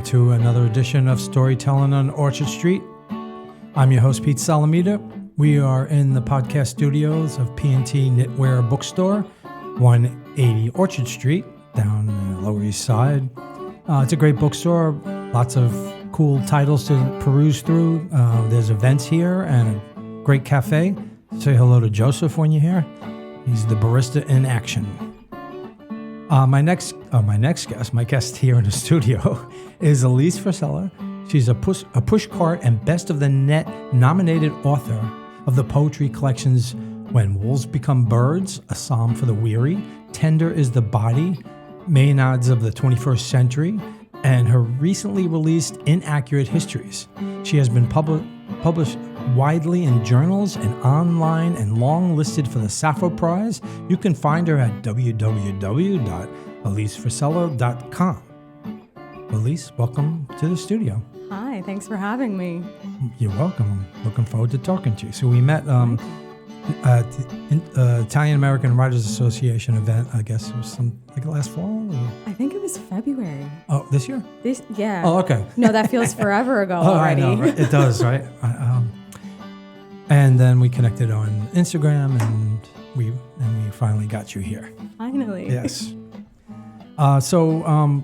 to another edition of Storytelling on Orchard Street. I'm your host, Pete Salamita. We are in the podcast studios of P&T Knitwear Bookstore, 180 Orchard Street, down the Lower East Side. It's a great bookstore, lots of cool titles to peruse through. There's events here and a great cafe. Say hello to Joseph when you're here. He's the barista in action. My guest here in the studio is Alise Versella. She's a pushcart and Best of the Net nominated author of the poetry collections When Wolves Become Birds, A Psalm for the Weary, Tender is the Body, Maenads of the 21st Century, and her recently released Inaccurate Histories. She has been published widely in journals and online and long listed for the Sappho Prize. You can find her at www.aliseversella.com. Elise, welcome to the studio. Hi, thanks for having me. You're welcome. I'm looking forward to talking to you. So we met at the Italian American Writers Association event, I guess it was last fall? Or? I think it was February. Oh, this year? Yeah. Oh, okay. No, that feels forever ago already. I know, right? It does, right? And then we connected on Instagram, and we finally got you here. Finally. Yes. So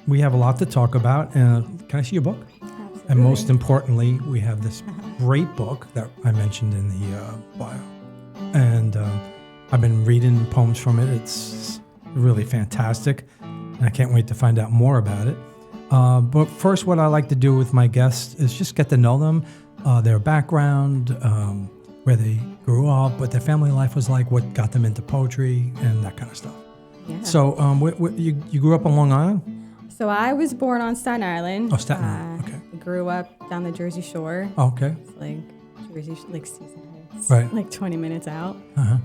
we have a lot to talk about. Can I see your book? Absolutely. And most importantly, we have this great book that I mentioned in the bio. And I've been reading poems from it. It's really fantastic. And I can't wait to find out more about it. But first, what I like to do with my guests is just get to know them. Their background, where they grew up, what their family life was like, what got them into poetry, and that kind of stuff. Yeah. So you grew up on Long Island? So I was born on Staten Island. Oh, Staten Island, okay. I grew up down the Jersey Shore. Oh, okay. It's like Jersey, like Seaside Heights. Right. Like 20 minutes out. Uh-huh.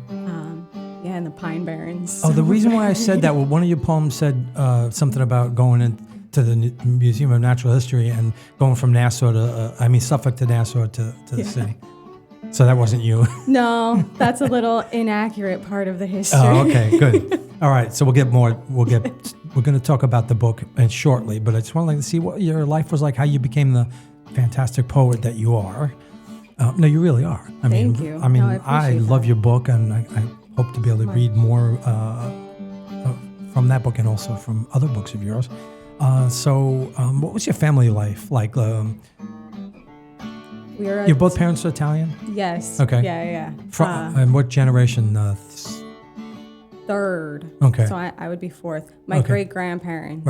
Yeah, and the Pine Barrens. Oh, the reason why I said that, well, one of your poems said something about going to the Museum of Natural History and going from Nassau to, Suffolk to Nassau to the city. So that wasn't you. No, that's a little inaccurate part of the history. Oh, okay, good. All right, so we're going to talk about the book shortly, but I just want to see what your life was like, how you became the fantastic poet that you are. No, you really are. Thank you. I love your book, and I hope to be able to read more from that book and also from other books of yours. So what was your family life like? Your both parents are Italian? Yes. Okay. Yeah. And what generation? Third. Okay. So I would be fourth. My great-grandparents,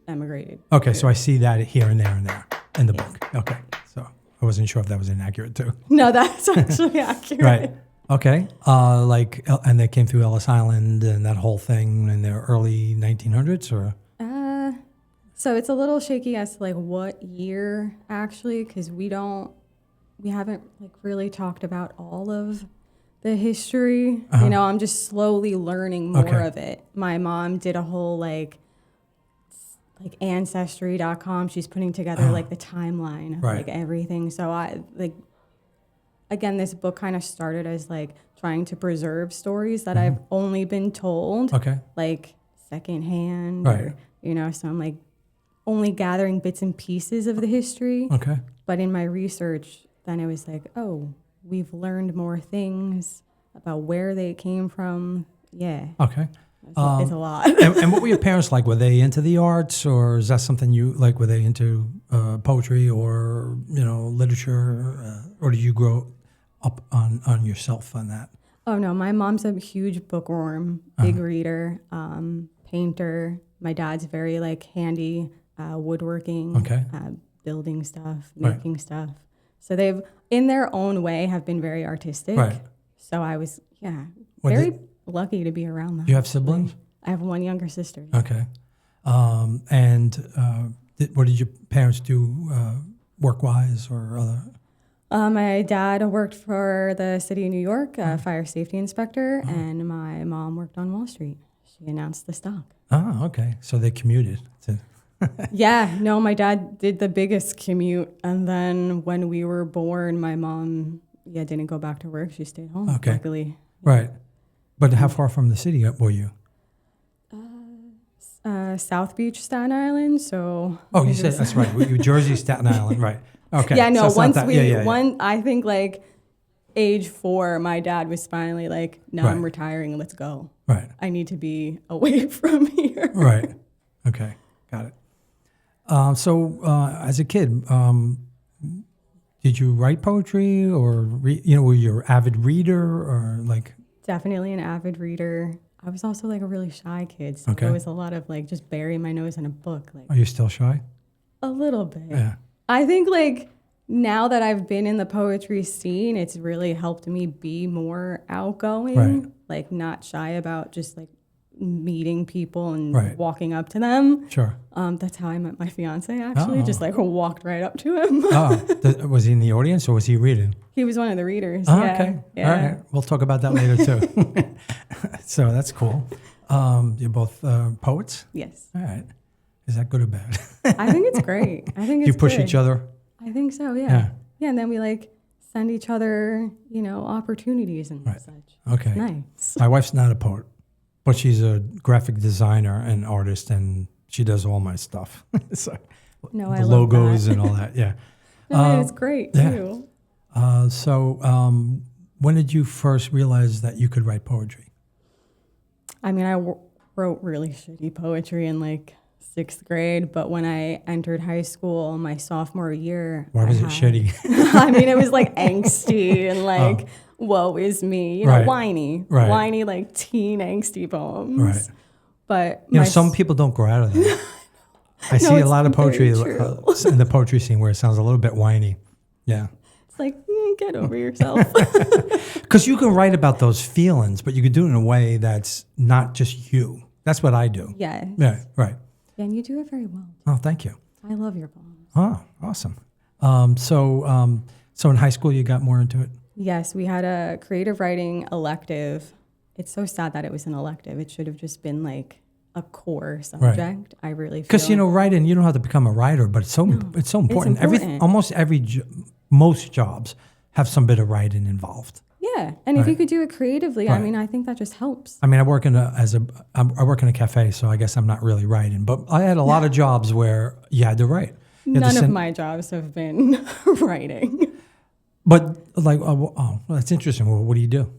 emigrated. Okay, so I see that here and there in the book. Okay, so I wasn't sure if that was inaccurate too. No, that's actually accurate. Right. Okay. And they came through Ellis Island and that whole thing in the early 1900s, or? So it's a little shaky as to what year actually, because we haven't really talked about all of the history. Uh-huh. I'm just slowly learning more of it. My mom did a whole Ancestry.com. She's putting together the timeline of everything. So again, this book kind of started as trying to preserve stories that I've only been told, secondhand, right? So I'm only gathering bits and pieces of the history. Okay. But in my research, then it was we've learned more things about where they came from. Yeah. Okay. It's a lot. and what were your parents like? Were they into the arts, or is that something you like? Were they into poetry or literature, or did you grow up on yourself on that? Oh no, my mom's a huge bookworm, big reader, painter. My dad's very handy, woodworking, building stuff, making stuff. So they've, in their own way, have been very artistic. Right. So I was, very lucky to be around them. Do you have siblings? I have one younger sister. Okay. What did your parents do work-wise or other? My dad worked for the city of New York, fire safety inspector, and my mom worked on Wall Street. She announced the stock. Oh, okay. So they commuted. Yeah. No, my dad did the biggest commute. And then when we were born, my mom, didn't go back to work. She stayed home, luckily. Right. But how far from the city were you? South Beach, Staten Island. So. Oh, you said that's right. New Jersey, Staten Island, right? Okay. Yeah, no. So Once I think like age 4, my dad was finally like, "No, I'm retiring. Let's go. Right. I need to be away from here." Right. Okay. Got it. So as a kid, did you write poetry, or were you an avid reader, or like? Definitely an avid reader. I was also like a really shy kid, so there was a lot of like just bury my nose in a book. Like, are you still shy? A little bit. Yeah. I think like now that I've been in the poetry scene, it's really helped me be more outgoing, like not shy about just like meeting people and walking up to them. Sure. That's how I met my fiance, actually. Just like walked right up to him. Was he in the audience, or was he reading? He was one of the readers. Okay. Yeah. All right. We'll talk about that later too. So that's cool. You're both poets? Yes. All right. Is that good or bad? I think it's great. I think it's You push good. each other? I think so, yeah. Yeah, and then we like send each other, opportunities and such. Okay. Nice. My wife's not a poet, but she's a graphic designer and artist, and she does all my stuff. So No, the I love logos that. and all that. Yeah. No, it's great too. So when did you first realize that you could write poetry? I mean, I wrote really shitty poetry in like 6th grade, but when I entered high school my sophomore year, why was it shitty? I mean, it was like angsty and like, woe is me, whiny, like teen angsty poems. Right. But some people don't grow out of that. I see a lot of poetry in the poetry scene where it sounds a little bit whiny. Yeah. It's like, get over yourself. Because you can write about those feelings, but you can do it in a way that's not just you. That's what I do. Yes. Yeah, right. Yeah, and you do it very well. Oh, thank you. I love your poems. Oh, awesome. So in high school, you got more into it? Yes, we had a creative writing elective. It's so sad that it was an elective. It should have just been like a core subject. Right. I really feel. Because writing, you don't have to become a writer, but it's so important. It's important. Most jobs have some bit of writing involved. Yeah, and if you could do it creatively, I mean, I think that just helps. I mean, I work in a cafe, so I guess I'm not really writing. But I had a lot of jobs where you had to write. None of my jobs have been writing. But that's interesting. Well, what do you do?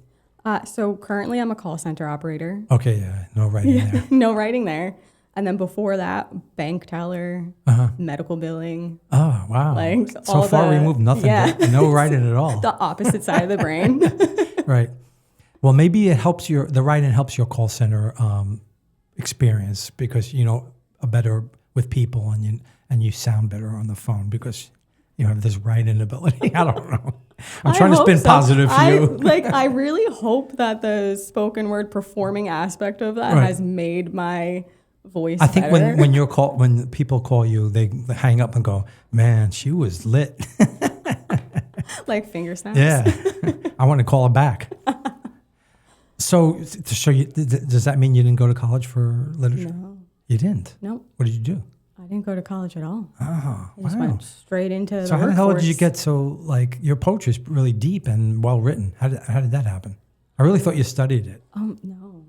So currently, I'm a call center operator. Okay, yeah, no writing there. No writing there. And then before that, bank teller, medical billing. Oh, wow. Like so far removed, nothing. Yeah. No writing at all. The opposite side of the brain. Right. Well, maybe it helps the writing helps your call center experience because, a better with people and you sound better on the phone because you have this writing ability. I don't know. I'm trying to spin positive for you. I really hope that the spoken word performing aspect of that has made my voice I think better. when people call you, they hang up and go, "Man, she was lit." Like finger snaps. Yeah, I want to call her back. So does that mean you didn't go to college for literature? No, you didn't. No. What did you do? I didn't go to college at all. Oh, I just went straight into the So how the hell did you workforce. get your poetry is really deep and well written? How did that happen? I really thought you studied it. No.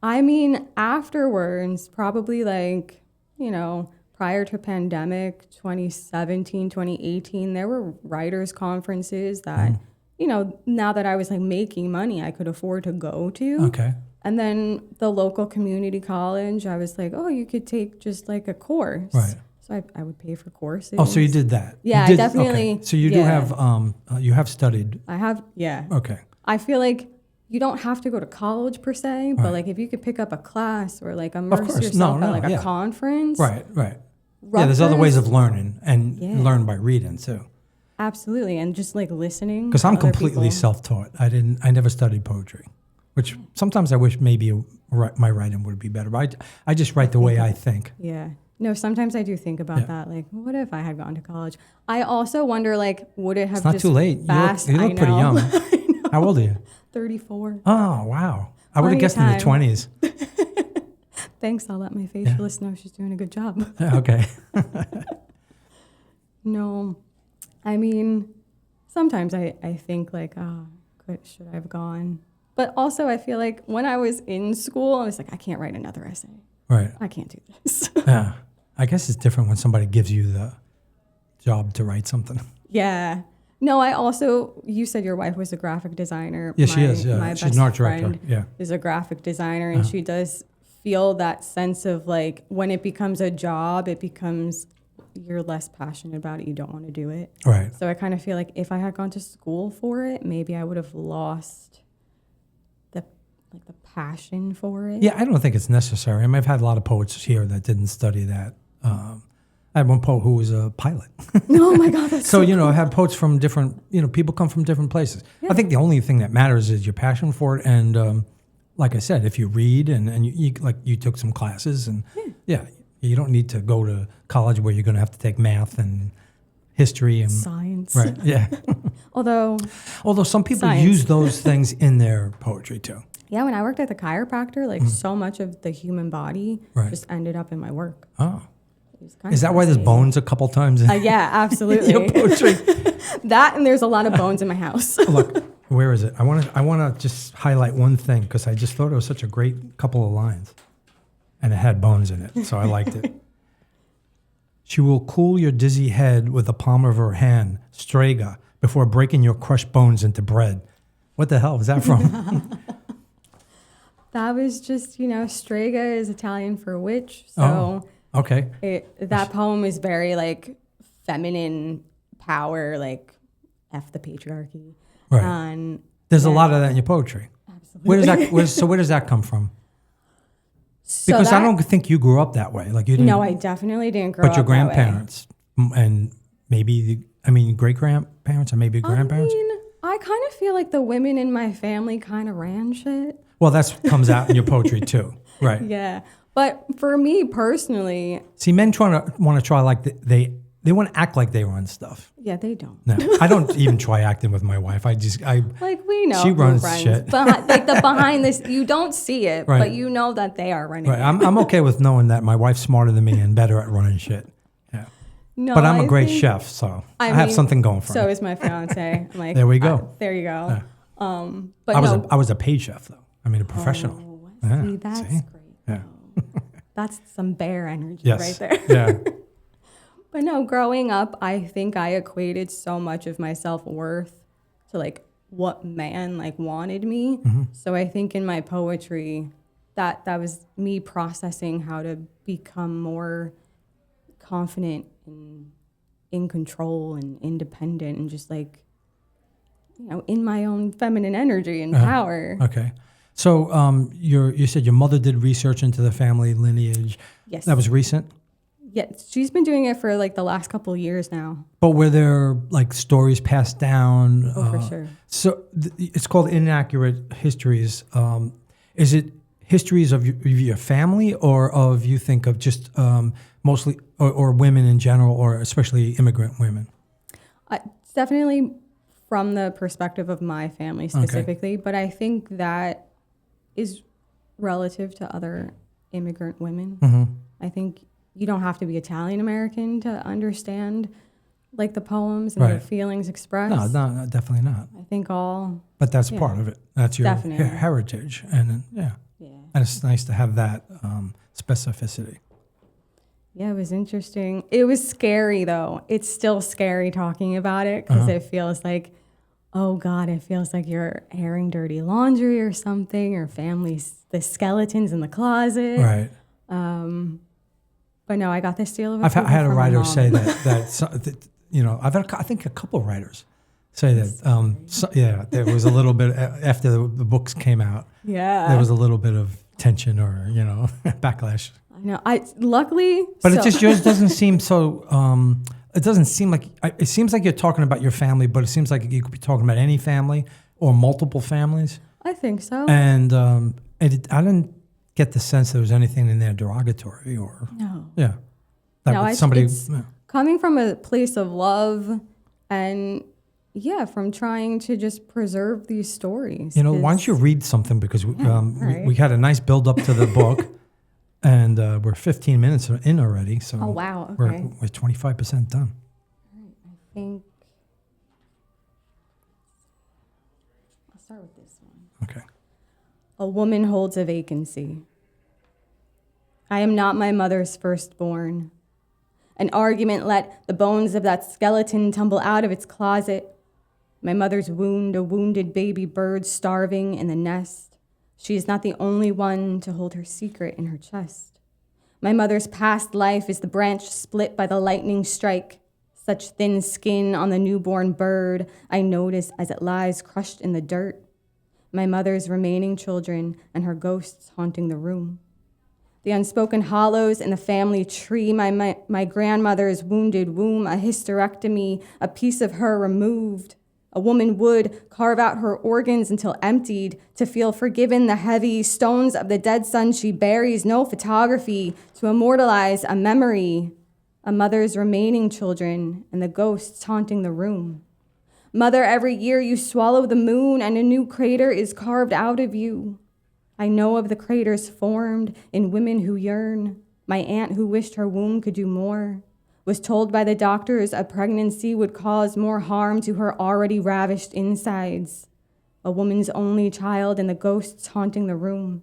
I mean, afterwards, probably prior to pandemic, 2017, 2018, there were writers' conferences that, now that I was making money, I could afford to go to. Okay. And then the local community college, I was like, oh, you could take just a course. Right. So I would pay for courses. Oh, so you did that? Yeah, I definitely. Okay. So you do have, you have studied. I have, yeah. Okay. I feel like you don't have to go to college per se, but if you could pick up a class or immerse yourself at a conference. Right. Yeah, there's other ways of learning and learn by reading too. Absolutely, and just listening. Because I'm completely self-taught. I never studied poetry, which sometimes I wish maybe my writing would be better. But I just write the way I think. Yeah. No, sometimes I do think about that. What if I had gone to college? I also wonder, would it have It's not too late. You look pretty young. How old are you? 34. Oh, wow. I would have guessed in the 20s. Thanks. I'll let my facialist know she's doing a good job. Okay. No. I mean, sometimes I think should I have gone? But also I feel when I was in school, I was I can't write another essay. Right. I can't do this. Yeah. I guess it's different when somebody gives you the job to write something. Yeah. No, you said your wife was a graphic designer. Yeah, she is. Yeah. My She's best an art director. friend Yeah. is a graphic designer, and she does feel that sense of like when it becomes a job, it becomes you're less passionate about it. You don't want to do it. Right. So I kind of feel like if I had gone to school for it, maybe I would have lost the passion for it. Yeah, I don't think it's necessary. I mean, I've had a lot of poets here that didn't study that. I had one poet who was a pilot. Oh my God, that's so I have poets from different, people come from different places. Yeah. I think the only thing that matters is your passion for it. And like I said, if you read and you took some classes and you don't need to go to college where you're going to have to take math and history and science. Right. Yeah. Although some people science. use those things in their poetry too. Yeah, when I worked at the chiropractor, so much of the human body just ended up in my work. Oh. Is that why there's bones a couple times in yeah, absolutely. your poetry? That and there's a lot of bones in my house. Look, where is it? I want to just highlight one thing because I just thought it was such a great couple of lines. And it had bones in it, so I liked it. She will cool your dizzy head with the palm of her hand, Strega, before breaking your crushed bones into bread. What the hell is that from? That was just, Strega is Italian for witch. So okay. That poem is very feminine power, F the patriarchy. Right. And there's a lot of that in your poetry. Absolutely. Where does that come from? Because I don't think you grew up that way. Like you didn't. No, I definitely didn't grow up But your grandparents and maybe, great grandparents and maybe grandparents? I kind of feel like the women in my family kind of ran shit. Well, that comes out in your poetry too. Right. Yeah. But for me personally. See, men want to try like they want to act like they run stuff. Yeah, they don't. No, I don't even try acting with my wife. We know she runs shit. The behind this, you don't see it, right. but you know that they are running. Right. I'm okay with knowing that my wife's smarter than me and better at running shit. Yeah. No, but I'm a great chef, so I have something going for me. So is my fiance. I'm like, there we go. There you go. Yeah. But I was a paid chef though. A professional. See, that's great. Yeah. That's some bear energy right there. Yeah. But no, growing up, I think I equated so much of my self-worth to what man wanted me. Mm-hmm. So I think in my poetry, that was me processing how to become more confident and in control and independent and just in my own feminine energy and power. Okay. So you said your mother did research into the family lineage. Yes. That was recent? Yeah, she's been doing it for the last couple of years now. But were there stories passed down? Oh, for sure. So it's called inaccurate histories. Is it histories of your family or of you think of just mostly or women in general or especially immigrant women? It's definitely from the perspective of my family specifically, but I think that is relative to other immigrant women. Mm-hmm. I think you don't have to be Italian American to understand the poems and the feelings expressed. No, definitely not. I think But that's part of it. That's your heritage, and and it's nice to have that specificity. Yeah, it was interesting. It was scary though. It's still scary talking about it because it feels oh God, it feels like you're airing dirty laundry or something, or the skeletons in the closet. Right. But no, I got this deal of I had a writer say that I think a couple of writers say that there was a little bit after the books came out. Yeah, there was a little bit of tension or backlash. I know. Luckily, but it just yours doesn't seem so. It doesn't seem like it seems like you're talking about your family, but it seems like you could be talking about any family or multiple families. I think so. And I didn't get the sense there was anything in there derogatory or it's coming from a place of love and from trying to just preserve these stories. Why don't you read something because we had a nice build up to the book and we're 15 minutes in already, so oh wow, okay. we're 25% done. All right, I think I'll start with this one. Okay. A woman holds a vacancy. I am not my mother's firstborn. An argument let the bones of that skeleton tumble out of its closet. My mother's wound, a wounded baby bird starving in the nest. She is not the only one to hold her secret in her chest. My mother's past life is the branch split by the lightning strike. Such thin skin on the newborn bird I notice as it lies crushed in the dirt. My mother's remaining children and her ghosts haunting the room. The unspoken hollows in the family tree, my grandmother's wounded womb, a hysterectomy, a piece of her removed. A woman would carve out her organs until emptied to feel forgiven the heavy stones of the dead son she buries, no photography to immortalize a memory. A mother's remaining children and the ghosts haunting the room. Mother, every year you swallow the moon and a new crater is carved out of you. I know of the craters formed in women who yearn. My aunt who wished her womb could do more, was told by the doctors a pregnancy would cause more harm to her already ravished insides. A woman's only child and the ghosts haunting the room.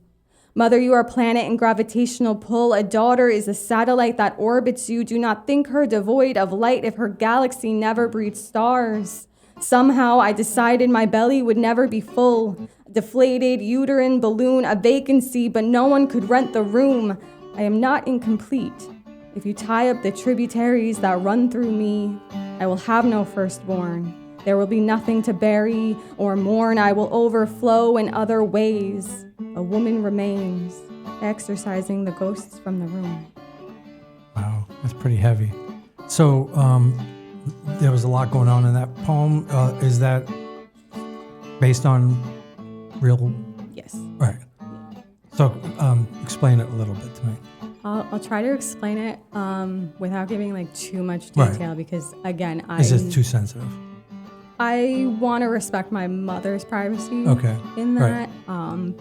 Mother, you are a planet in gravitational pull. A daughter is a satellite that orbits you. Do not think her devoid of light if her galaxy never breeds stars. Somehow I decided my belly would never be full. A deflated uterine balloon, a vacancy, but no one could rent the room. I am not incomplete. If you tie up the tributaries that run through me, I will have no firstborn. There will be nothing to bury or mourn. I will overflow in other ways. A woman remains, exorcising the ghosts from the room. Wow, that's pretty heavy. So there was a lot going on in that poem. Is that based on real? Yes. Right. So explain it a little bit to me. I'll try to explain it without giving like too much detail because again, Is it too sensitive? I want to respect my mother's privacy in that,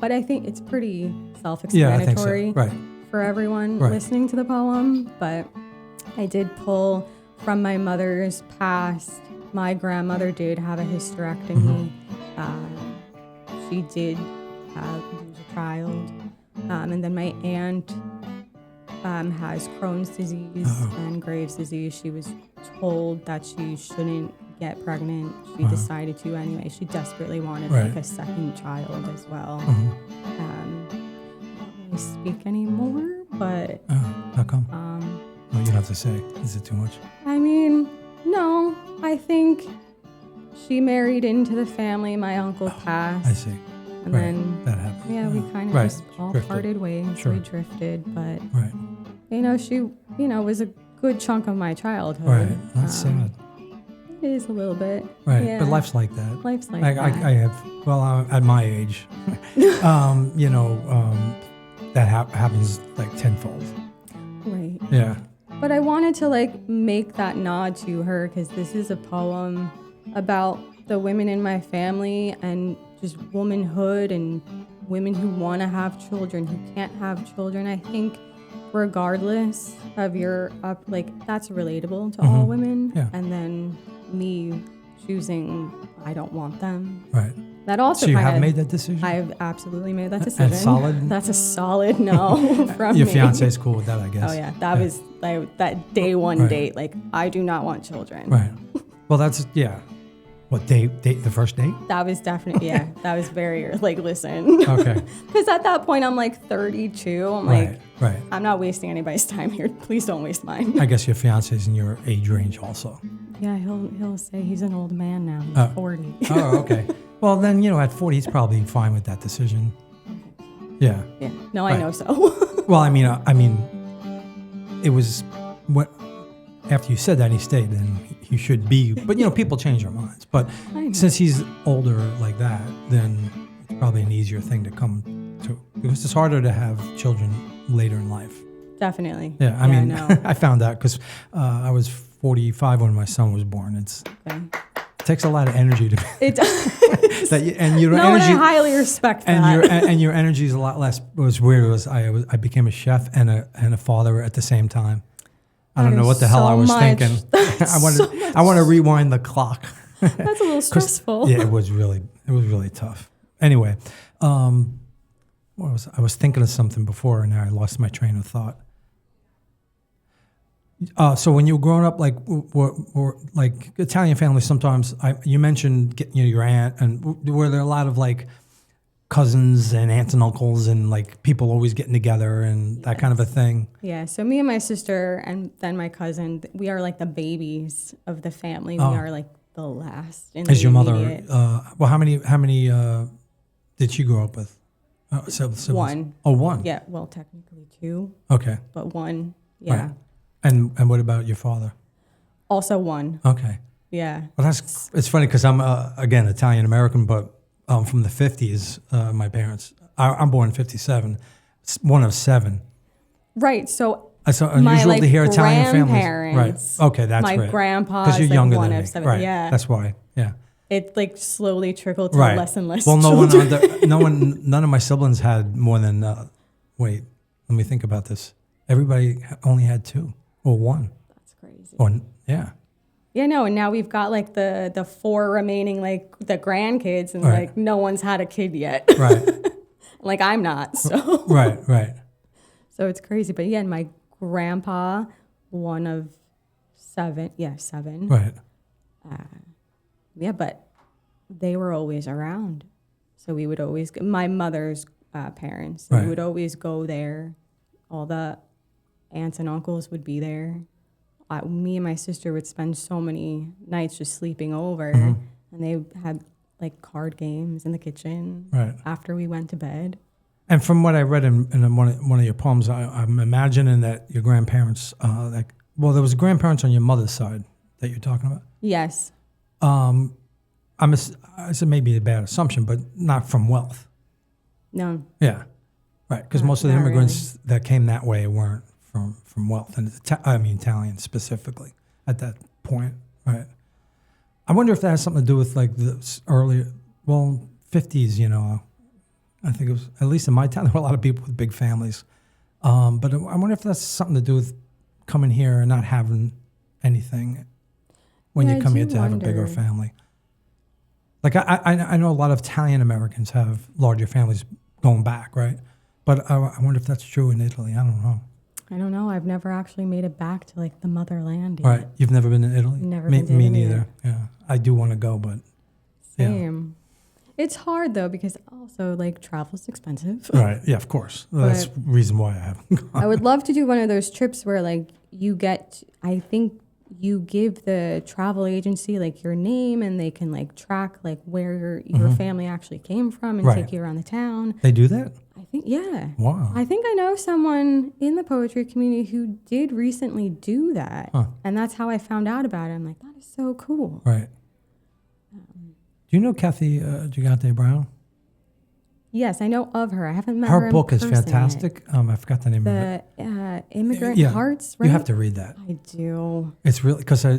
but I think it's pretty self-explanatory for everyone listening to the poem. But I did pull from my mother's past. My grandmother did have a hysterectomy. She did lose a child, and then my aunt has Crohn's disease and Graves' disease. She was told that she shouldn't get pregnant. She decided to anyway. She desperately wanted like a second child as well. I don't really speak anymore, but how come? No, you don't have to say. Is it too much? I mean, no. I think she married into the family. My uncle passed. I see. And then that happened. Yeah, we kind of just all parted ways. We drifted, but she was a good chunk of my childhood. Right, that's sad. It is a little bit. Right, yeah. but life's like that. Life's like that. I have, at my age, that happens like tenfold. Right. Yeah. But I wanted to make that nod to her because this is a poem about the women in my family and just womanhood and women who want to have children, who can't have children. I think regardless of your that's relatable to all women. Yeah. And then me choosing I don't want them. Right. That also so you have made that decision? I've absolutely made that decision. And solid? That's a solid no from Your me. fiance is cool with that, I guess. Oh yeah, that was that day one date. I do not want children. Right. Well, that's What date? The first date? That was definitely that was very listen. Okay. Because at that point I'm 32. I'm right. I'm not wasting anybody's time here. Please don't waste mine. I guess your fiance's in your age range also. Yeah, he'll say he's an old man now. He's 40. Oh, okay. Well, then at 40 he's probably fine with that decision. Yeah. Yeah. No, I know so. Well, I mean, it was after you said that he stayed, then he should be. But people change their minds. But since he's older like that, then it's probably an easier thing to come to because it's harder to have children later in life. Definitely. Yeah, I mean, I found out because I was 45 when my son was born. It takes a lot of energy to. It does. And your energy. I highly respect that. And your energy is a lot less. What was weird was I became a chef and a father at the same time. I don't know what the hell I was thinking. I want to rewind the clock. That's a little stressful. Yeah, it was really tough. Anyway, what I was thinking of something before, and now I lost my train of thought. So when you were growing up, like were like Italian families, sometimes you mentioned your aunt, and were there a lot of like cousins and aunts and uncles and like people always getting together and that kind of a thing? Yeah. So me and my sister and then my cousin, we are like the babies of the family. We are like the last. Is your mother? Well, how many did she grow up with? Siblings? One. Oh, one. Yeah. Well, technically two. Okay. But one. Yeah. Right. And what about your father? Also one. Okay. Yeah. Well, it's funny because I'm again Italian American, but from the 50s. My parents. I'm born in 57. One of 7. Right. So it's unusual to hear Italian families. Right. Okay, that's my right. grandpa because you're is younger one than of me. 7. Right. Yeah. That's why. Yeah. It like slowly trickled to Right. less and less. Well, children. none of my siblings had more than. Wait, let me think about this. Everybody only had 2 or 1. That's crazy. Or yeah. Yeah, no, and now we've got like the 4 remaining like the grandkids, and Right. like no one's had a kid yet. Right. Like I'm not. So Right. So it's crazy, but yeah, and my grandpa, one of 7. Yeah, 7. Right. Yeah, but they were always around, so we would always. My mother's parents, so Right. we would always go there. All the aunts and uncles would be there. Me and my sister would spend so many nights just sleeping over, and they had like card games in the kitchen Right. after we went to bed. And from what I read in one of your poems, I'm imagining that your grandparents, there was grandparents on your mother's side that you're talking about. Yes. I said maybe a bad assumption, but not from wealth. No. Yeah, right. Because most of the immigrants that came that way weren't from wealth, and Italian specifically at that point, right? I wonder if that has something to do with like the earlier, 50s. I think it was, at least in my town, there were a lot of people with big families. But I wonder if that's something to do with coming here and not having anything when you come here to have a bigger family. Like I know a lot of Italian Americans have larger families going back, right? But I wonder if that's true in Italy. I don't know. I don't know. I've never actually made it back to like the motherland yet. Right. You've never been to Italy? Never been to Italy. Me neither. Yeah. I do want to go, but same. Yeah. It's hard though because also like travel's expensive. Right. Yeah, of course. That's the reason why I haven't gone. I would love to do one of those trips where like you give the travel agency like your name and they can like track like where your family actually came from and take you around the town. They do that? I think, yeah. Wow. I think I know someone in the poetry community who did recently do that. Huh. And that's how I found out about it. I'm like, that is so cool. Right. Do you know Kathy Gigante Brown? Yes, I know of her. I haven't met her. Her book is person fantastic. I forgot the name of it. The Immigrant Hearts, right? You have to read that. I do. It's really, because I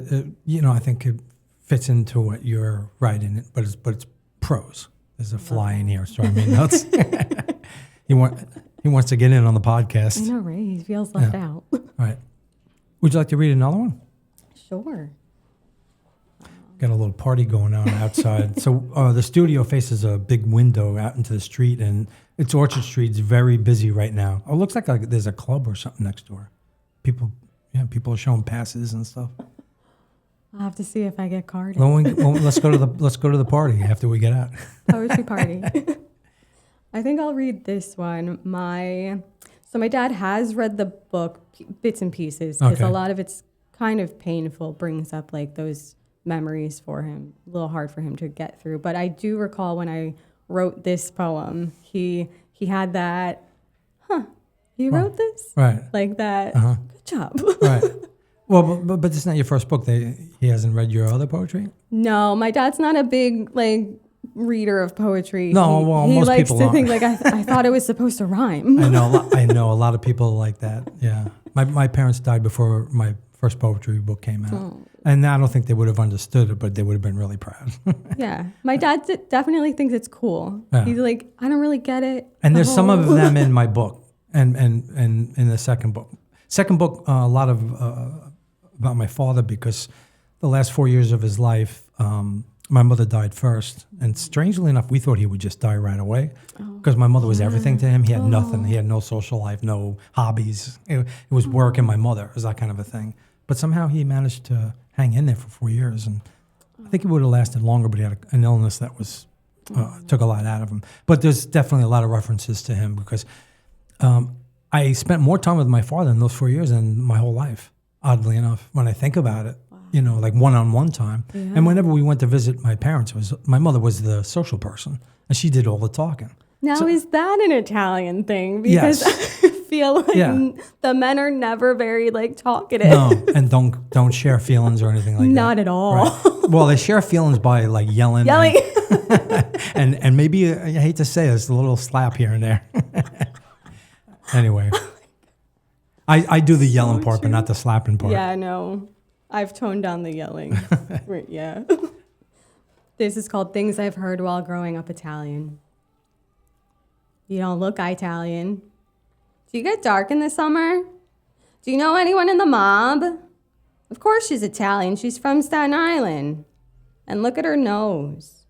think it fits into what you're writing, but it's prose. There's a fly in here, so I mean, nuts. He wants to get in on the podcast. I know, right? He feels left out. Right. Would you like to read another one? Sure. Got a little party going on outside. So the studio faces a big window out into the street, and it's Orchard Street's very busy right now. Oh, it looks like there's a club or something next door. People are showing passes and stuff. I'll have to see if I get carded. Let's go to the party after we get out. Poetry party. I think I'll read this one. My dad has read the book bits and pieces because a lot of it's kind of painful, brings up like those memories for him, a little hard for him to get through. But I do recall when I wrote this poem, he had that, you wrote this? Right. Like that, good job. Right. Well, but it's not your first book. He hasn't read your other poetry? No, my dad's not a big reader of poetry. No, he most likes people to aren't. think like I thought it was supposed to rhyme. I know a lot of people like that. Yeah. My parents died before my first poetry book came out. And I don't think they would have understood it, but they would have been really proud. Yeah. My dad definitely thinks it's cool. Yeah. He's like, I don't really get it. And there's some of them in my book and in the second book. Second book, a lot of about my father, because the last 4 years of his life, my mother died first. And strangely enough, we thought he would just die right away because my mother was everything to him. He had nothing. He had no social life, no hobbies. It was work and my mother. It was that kind of a thing. But somehow he managed to hang in there for 4 years. And I think it would have lasted longer, but he had an illness that was took a lot out of him. But there's definitely a lot of references to him because I spent more time with my father in those 4 years than my whole life, oddly enough, when I think about it. You know, like one-on-one time. Yeah. And whenever we went to visit my parents, my mother was the social person, and she did all the talking. Now, is that an Italian thing? Because I feel like the men are never very, like, talkative. No, and don't share feelings or anything like that. Not at all. Right. Well, they share feelings by, like, yelling. And maybe, I hate to say this, a little slap here and there. Anyway. I do the yelling part, but not the slapping part. Yeah, no. I've toned down the yelling. Yeah. This is called Things I've Heard While Growing Up Italian. You don't look Italian. Do you get dark in the summer? Do you know anyone in the mob? Of course she's Italian. She's from Staten Island. And look at her nose.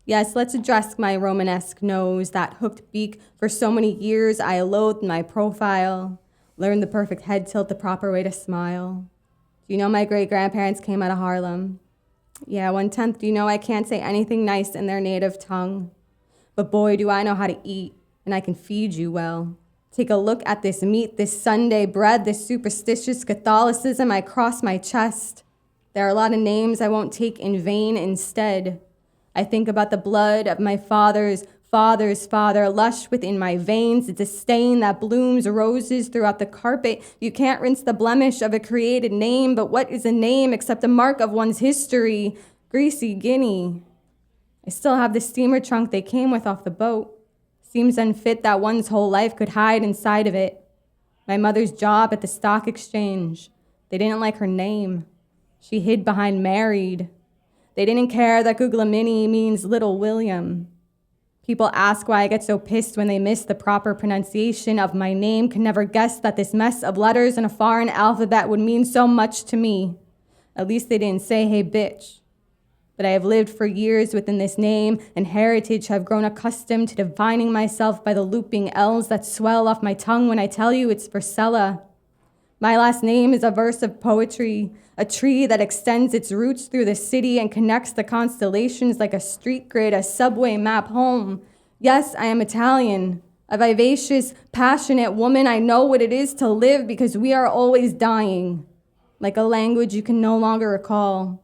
Yes, let's address my Romanesque nose, that hooked beak. For so many years I loathed my profile. Learned the perfect head tilt, the proper way to smile. Do you know my great-grandparents came out of Harlem? Yeah, 1/10. Do you know I can't say anything nice in their native tongue? But boy, do I know how to eat, and I can feed you well. Take a look at this meat, this Sunday bread, this superstitious Catholicism I cross my chest. There are a lot of names I won't take in vain instead. I think about the blood of my father's father, lush within my veins. It's a stain that blooms roses throughout the carpet. You can't rinse the blemish of a created name, but what is a name except a mark of one's history? Greasy Guinea. I still have the steamer trunk they came with off the boat. Seems unfit that one's whole life could hide inside of it. My mother's job at the stock exchange. They didn't like her name. She hid behind married. They didn't care that Guglielmini means Little William. People ask why I get so pissed when they miss the proper pronunciation of my name. Can never guess that this mess of letters in a foreign alphabet would mean so much to me. At least they didn't say, hey, bitch. But I have lived for years within this name and heritage, have grown accustomed to defining myself by the looping L's that swell off my tongue when I tell you it's Versella. My last name is a verse of poetry, a tree that extends its roots through the city and connects the constellations like a street grid, a subway map home. Yes, I am Italian, a vivacious, passionate woman. I know what it is to live because we are always dying, like a language you can no longer recall.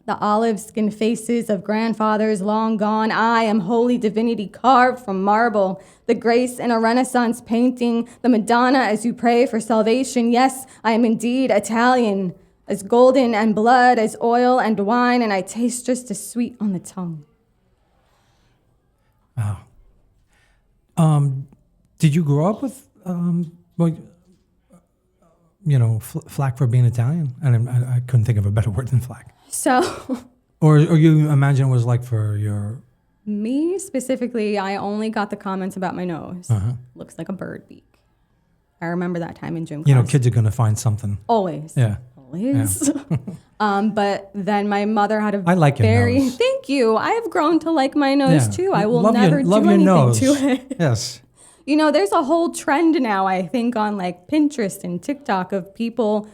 The olive-skinned faces of grandfathers long gone. I am holy divinity carved from marble, the grace in a Renaissance painting, the Madonna as you pray for salvation. Yes, I am indeed Italian, as golden and blood as oil and wine, and I taste just as sweet on the tongue. Wow. Did you grow up with, flack for being Italian? And I couldn't think of a better word than flack. So, or you imagine it was like for your... Me specifically, I only got the comments about my nose. Looks like a bird beak. I remember that time in gym class. You know, kids are going to find something. Always. Yeah. Always. Yeah. But then my mother had a I like your nose. Thank you. I have grown to like my nose too. I will love never do anything nose. to it. Yes. You know, there's a whole trend now, I think, on like Pinterest and TikTok of people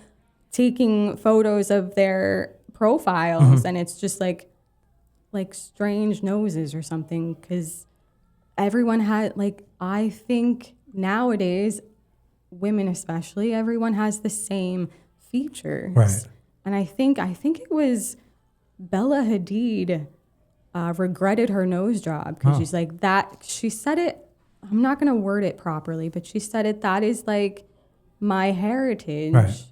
taking photos of their profiles, and it's just like strange noses or something, because everyone had, like, I think nowadays, women especially, everyone has the same features. Right. And I think it was Bella Hadid regretted her nose job because she's like, that, she said it, I'm not going to word it properly, but she said it, that is like my heritage. Right.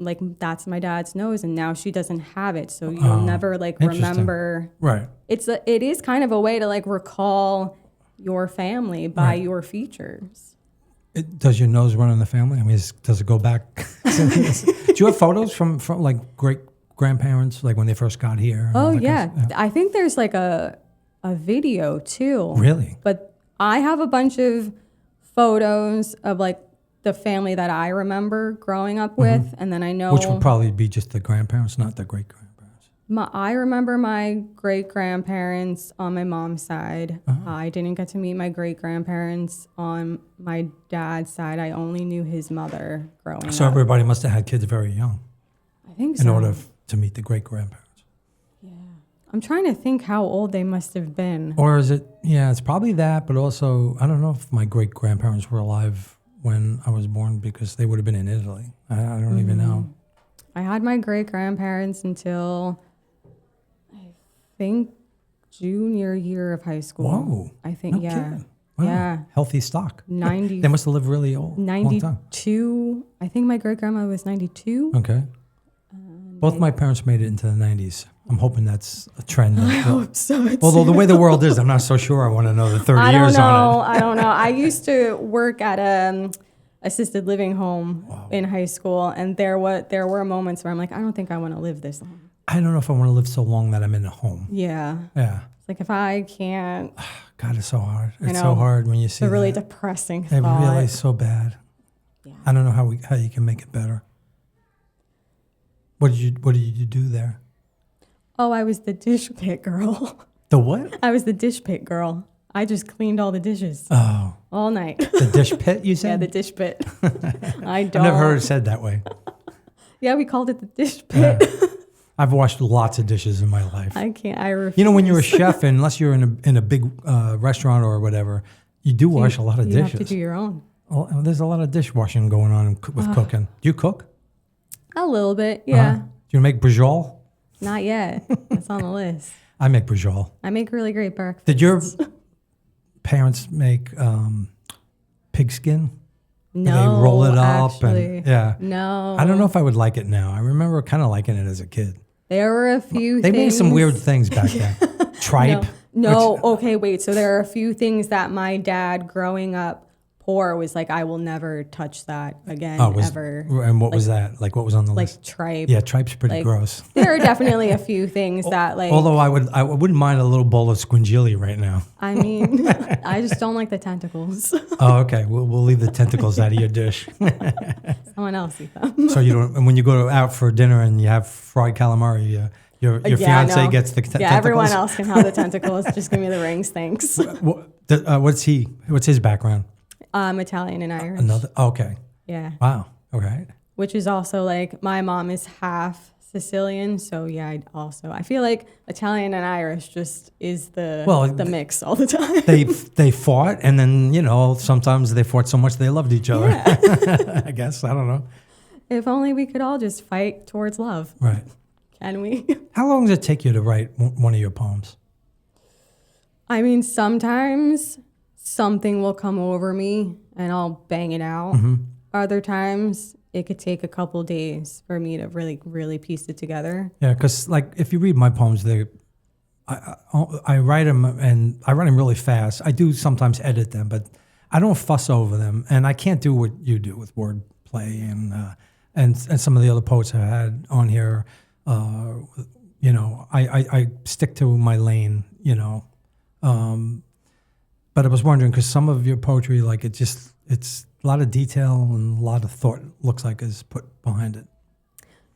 Like, that's my dad's nose, and now she doesn't have it, so you'll never like remember. Right. It is kind of a way to like recall your family by your features. Does your nose run in the family? I mean, does it go back? Do you have photos from like great grandparents, like when they first got here? Oh yeah, I think there's like a video too. Really? But I have a bunch of photos of like the family that I remember growing up with, and then I know... Which would probably be just the grandparents, not the great-grandparents. I remember my great-grandparents on my mom's side. I didn't get to meet my great-grandparents on my dad's side. I only knew his mother growing up. So everybody must have had kids very young. I think so. In order to meet the great-grandparents. Yeah. I'm trying to think how old they must have been. Or is it, it's probably that, but also, I don't know if my great-grandparents were alive when I was born because they would have been in Italy. I don't even know. I had my great-grandparents until... I think junior year of high school. Whoa. I think, no yeah. Kidding. Wow. Yeah. Healthy stock. 90. They must have lived really old. 92. I think my great-grandma was 92. Okay. Both my parents made it into the 90s. I'm hoping that's a trend. I hope so. Although the way the world is, I'm not so sure I want to know the 30 years on it. I don't know. I used to work at a assisted living home in high school, and there were moments where I'm like, I don't think I want to live this long. I don't know if I want to live so long that I'm in a home. Yeah. Yeah. It's like if I can't. God, it's so hard. It's so hard when you see it's a really that. depressing It thought. really is so bad. Yeah. I don't know how you can make it better. What did you do there? Oh, I was the dish pit girl. The what? I was the dish pit girl. I just cleaned all the dishes. Oh. All night. The dish pit, you said? Yeah, the dish pit. I've never heard it said that way. Yeah, we called it the dish pit. I've washed lots of dishes in my life. I can't. I refuse. You know, when you're a chef, unless you're in a big restaurant or whatever, you do wash a lot of dishes. You have to do your own. Well, there's a lot of dishwashing going on with cooking. Do you cook? A little bit, yeah. Do you make brajol? Not yet. That's on the list. I make brajol. I make really great breakfast. Did your parents make pigskin? No, they roll it up actually, and no. I don't know if I would like it now. I remember kind of liking it as a kid. There were a few They things. made some weird things back then. Tripe. No. Okay, wait. So there are a few things that my dad growing up poor was like, I will never touch that again, ever. And what was that? Like what was on the list? Like tripe. Yeah, tripe's pretty gross. There are definitely a few things that like. Although I wouldn't mind a little bowl of squingili right now. I mean, I just don't like the tentacles. Oh, okay. We'll leave the tentacles out of your dish. Someone else eat them. So you don't. And when you go out for dinner and you have fried calamari, your fiance gets the tentacles. Yeah, everyone else can have the tentacles. Just give me the rings, thanks. What's his background? Italian and Irish. Okay. Yeah. Wow. Okay. Which is also like my mom is half Sicilian, so yeah, I feel like Italian and Irish just is the mix all the time. They fought, and then sometimes they fought so much they loved each other. Yeah. I guess I don't know. If only we could all just fight towards love. Right. Can we? How long does it take you to write one of your poems? I mean, sometimes something will come over me and I'll bang it out. Mm-hmm. Other times it could take a couple days for me to really, really piece it together. Yeah, because like if you read my poems, I write them and I write them really fast. I do sometimes edit them, but I don't fuss over them. And I can't do what you do with wordplay and some of the other poets I had on here. I stick to my lane. But I was wondering, because some of your poetry, like it's a lot of detail and a lot of thought looks like is put behind it.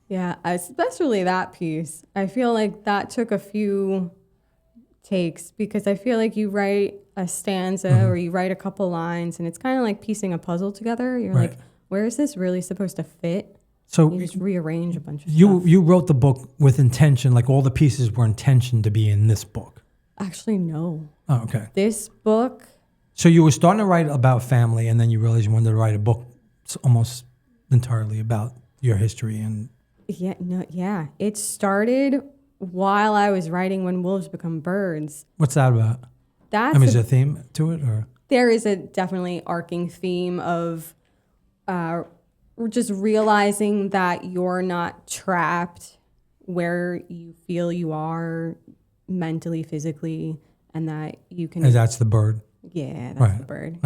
Yeah, especially that piece. I feel like that took a few takes because I feel like you write a stanza or you write a couple lines and it's kind of like piecing a puzzle together. You're like, where is this really supposed to fit? So you just rearrange a bunch of stuff. You wrote the book with intention, like all the pieces were intentioned to be in this book. Actually, no. Oh, okay. This book. So you were starting to write about family, and then you realized you wanted to write a book almost entirely about your history and. Yeah. It started while I was writing When Wolves Become Birds. What's that about? Is there a theme to it, or? There is a definitely arcing theme of just realizing that you're not trapped where you feel you are mentally, physically, and that you can. And that's the bird. Yeah, that's the bird.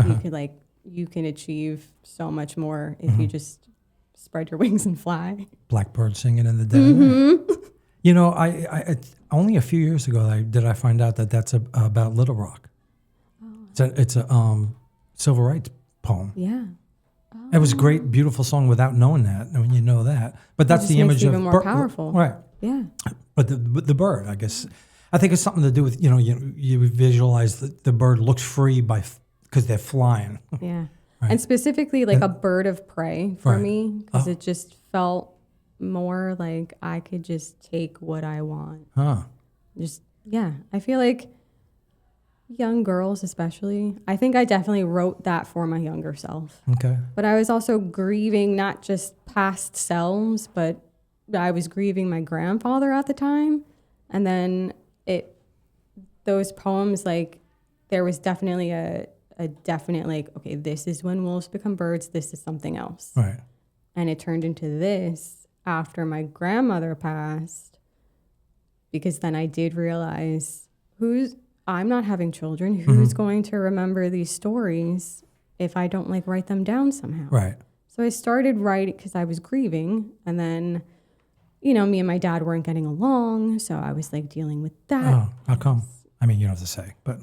You can achieve so much more if you just spread your wings and fly. Blackbird singing in the day. Mm-hmm. I only a few years ago did I find out that that's about Little Rock. Oh. It's a civil rights poem. Yeah. Oh. It was a great, beautiful song without knowing that. I mean, you know that. But that's the image of even more powerful. Right. Yeah. But the bird, I guess, I think it's something to do with, you visualize the bird looks free because they're flying. Yeah. Right. And specifically like a bird of prey for me, because it just felt more like I could just take what I want. I feel like young girls especially, I think I definitely wrote that for my younger self. Okay. But I was also grieving not just past selves, but I was grieving my grandfather at the time. And then those poems, like there was definitely a definite like, okay, this is when wolves become birds, this is something else. Right. And it turned into this after my grandmother passed, because then I did realize I'm not having children. Who's going to remember these stories if I don't like write them down somehow? Right. So I started writing because I was grieving, and then, me and my dad weren't getting along. So I was like dealing with that. Oh, how come? I mean, you don't have to say, but.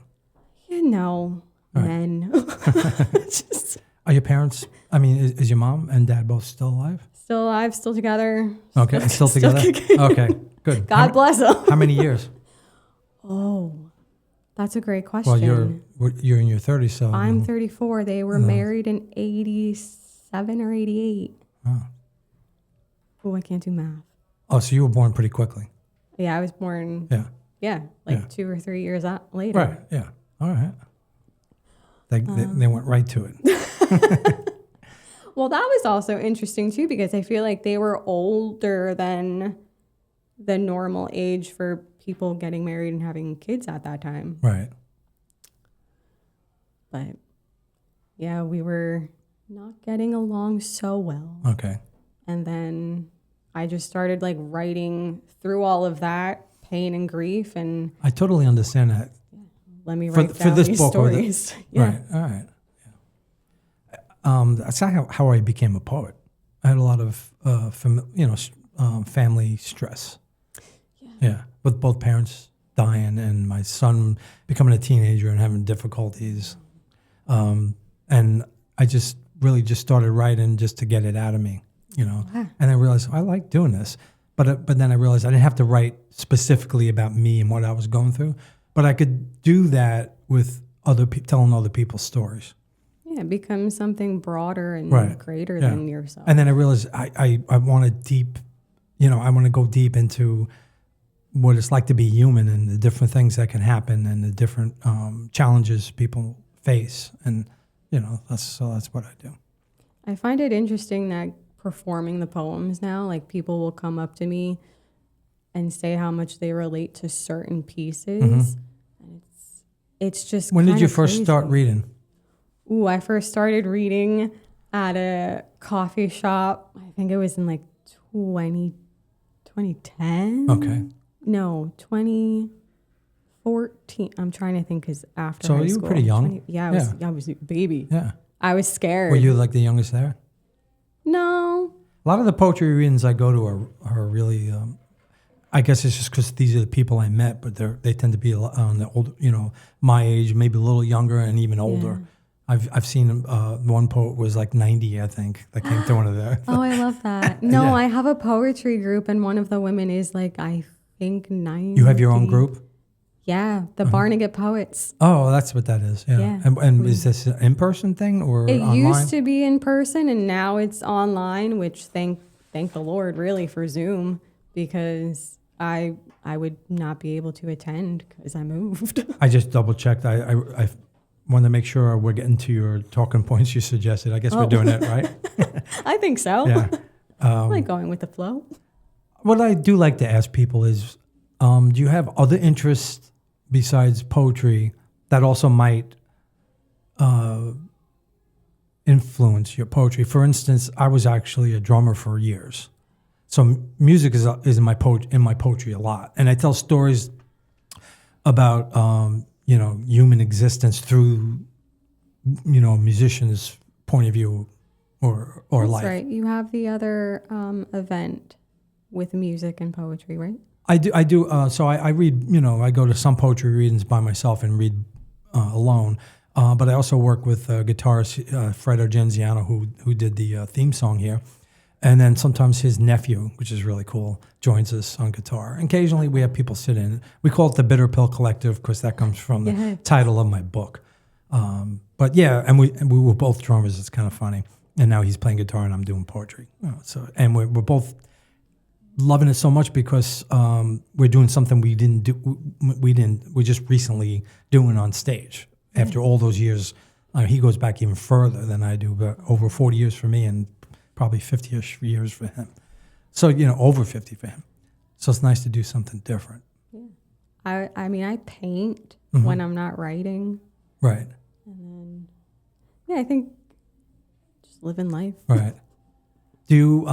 Men. Are your parents, is your mom and dad both still alive? Still alive, still together. Okay, still together? Okay, good. God bless them. How many years? Oh, that's a great question. Well, you're in your 30s, so. I'm 34. They were married in 87 or 88. Oh, I can't do math. Oh, so you were born pretty quickly. Yeah, I was born. Yeah. 2 or 3 years later. Right, yeah. All right. They went right to it. Well, that was also interesting, too, because I feel like they were older than the normal age for people getting married and having kids at that time. Right. But, yeah, we were not getting along so well. Okay. And then I just started, like, writing through all of that pain and grief. And I totally understand that. Let me write down this these book stories. Right, all right. Yeah. That's how I became a poet. I had a lot of, family stress. Yeah, with both parents dying and my son becoming a teenager and having difficulties. And I just really started writing just to get it out of me, And I realized I like doing this. But then I realized I didn't have to write specifically about me and what I was going through. But I could do that with telling other people's stories. Yeah, it becomes something broader and greater than yourself. And then I realized I want I want to go deep into what it's like to be human and the different things that can happen and the different challenges people face. And, that's what I do. I find it interesting that performing the poems now, like people will come up to me and say how much they relate to certain pieces. And it's just When did you first crazy. start reading? Ooh, I first started reading at a coffee shop. I think it was in like 2010. Okay. No, 2014. I'm trying to think because after so high you school. were pretty young. I was a baby. Yeah. I was scared. Were you like the youngest there? No. A lot of the poetry readings I go to are really, I guess it's just because these are the people I met, but they tend to be on the old, my age, maybe a little younger and even older. Yeah. I've seen one poet was like 90, I think, that came to one of their. Oh, I love that. No, I have a poetry group, and one of the women is like, I think 90. You have your own group? Yeah, the Barnegat Poets. Oh, that's what that is. Yeah. And is this an in-person thing or online? It used to be in person, and now it's online, which thank the Lord, really, for Zoom, because I would not be able to attend because I moved. I just double-checked. I want to make sure we're getting to your talking points you suggested. I guess we're doing it right. I think so. Yeah. I like going with the flow. What I do like to ask people is, do you have other interests besides poetry that also might influence your poetry? For instance, I was actually a drummer for years. So music is in my poetry a lot. And I tell stories about human existence through, a musician's point of view or That's life. Right. You have the other event with music and poetry, right? I do. So I read, I go to some poetry readings by myself and read alone. But I also work with guitarist Fredo Genziano, who did the theme song here. And then sometimes his nephew, which is really cool, joins us on guitar. Occasionally we have people sit in. We call it the Bitter Pill Collective because that comes from the title of my book. But yeah, and we were both drummers. It's kind of funny. And now he's playing guitar and I'm doing poetry. And we're both loving it so much because we're doing something we're just recently doing on stage. After all those years, he goes back even further than I do, but over 40 years for me and probably 50-ish years for him. So, over 50 for him. So it's nice to do something different. Yeah. I mean, I paint when I'm not writing. Right. And then, I think just living life. Right. Do you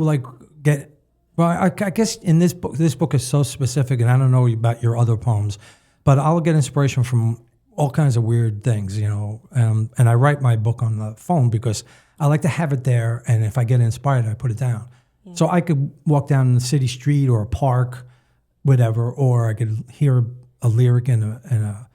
like get, well, I guess in this book is so specific, and I don't know about your other poems, but I'll get inspiration from all kinds of weird things, and I write my book on the phone because I like to have it there, and if I get inspired, I put it down. Yeah. So I could walk down the city street or a park, whatever, or I could hear a lyric in a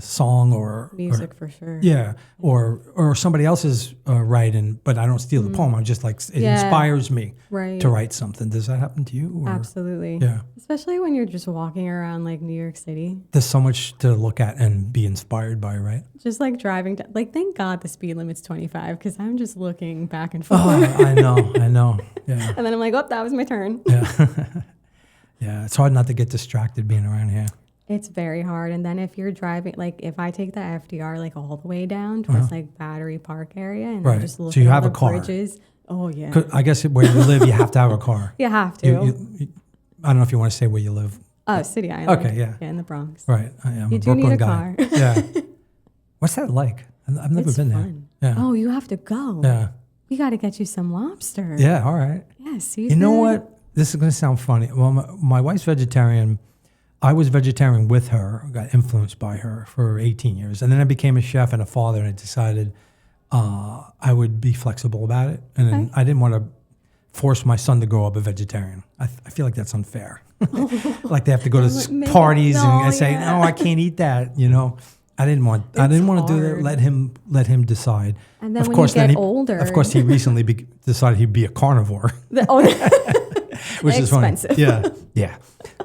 song or music for sure. Yeah, or somebody else's writing, but I don't steal the poem. I'm just like it inspires me to write something. Does that happen to you? Or? Absolutely. Yeah. Especially when you're just walking around like New York City. There's so much to look at and be inspired by, right? Just like driving, thank God the speed limit's 25 because I'm just looking back and forth. Oh, I know. Yeah. And then I'm like, oh, that was my turn. Yeah. Yeah, it's hard not to get distracted being around here. It's very hard. And then if you're driving, like if I take the FDR like all the way down towards like Battery Park area and I'm just looking at the bridges. Oh, yeah. I guess where you live, you have to have a car. You have to. I don't know if you want to say where you live. Oh, City Island. Okay, yeah. Yeah, in the Bronx. Right. I am you a do Brooklyn need a guy. car. Yeah. What's that like? I've never been fun. there. Yeah. Oh, you have to go. Yeah. We got to get you some lobster. Yeah, all right. Yeah, seafood. You know what? This is going to sound funny. Well, my wife's vegetarian. I was vegetarian with her, got influenced by her for 18 years. And then I became a chef and a father, and I decided I would be flexible about it. And then I didn't want to force my son to grow up a vegetarian. I feel like that's unfair. Like they have to go to parties and say, no, I can't eat that, I didn't want to do that. Let him decide. And then when you get older. Of course, he recently decided he'd be a carnivore. Which is funny. Yeah.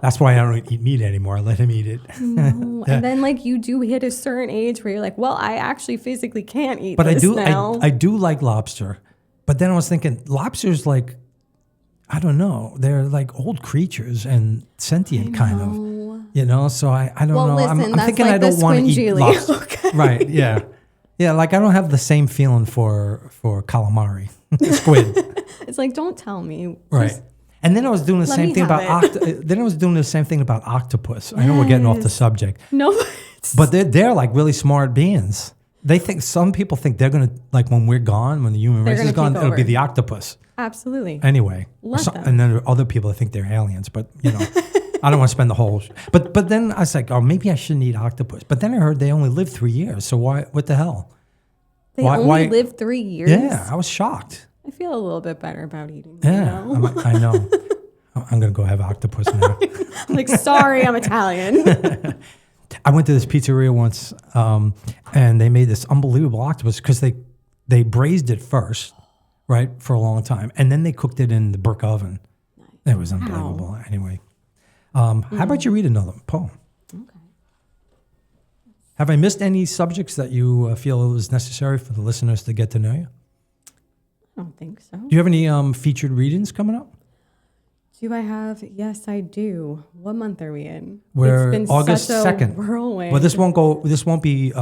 That's why I don't eat meat anymore. I let him eat it. No. And then you do hit a certain age where you're like, well, I actually physically can't eat but this now. I do like lobster. But then I was thinking, lobster's I don't know. They're like old creatures and sentient kind of. So I don't know. Listen, I'm thinking I don't want to eat lobster. Okay. Right, yeah. Yeah, I don't have the same feeling for calamari, squid. It's like, don't tell me. Right. And then I was doing the same thing about octopus. I know we're getting off the subject. No. But they're like really smart beings. Some people think they're going to, when we're gone, when the human race is gone, it'll be the octopus. Absolutely. Anyway. And then other people think they're aliens, but I don't want to spend the whole. But then I was like, oh, maybe I shouldn't eat octopus. But then I heard they only live 3 years. So what the hell? They only live 3 years? Yeah, I was shocked. I feel a little bit better about eating. Yeah, I know. I'm going to go have octopus now. Sorry, I'm Italian. I went to this pizzeria once, and they made this unbelievable octopus because they braised it first, right, for a long time. And then they cooked it in the brick oven. Nice. It was unbelievable. Wow. Anyway, how about you read another poem? Okay. Have I missed any subjects that you feel it was necessary for the listeners to get to know you? I don't think so. Do you have any featured readings coming up? Do I have? Yes, I do. What month are we in? We're it's been August 2nd. Whirlwind. Well, this won't be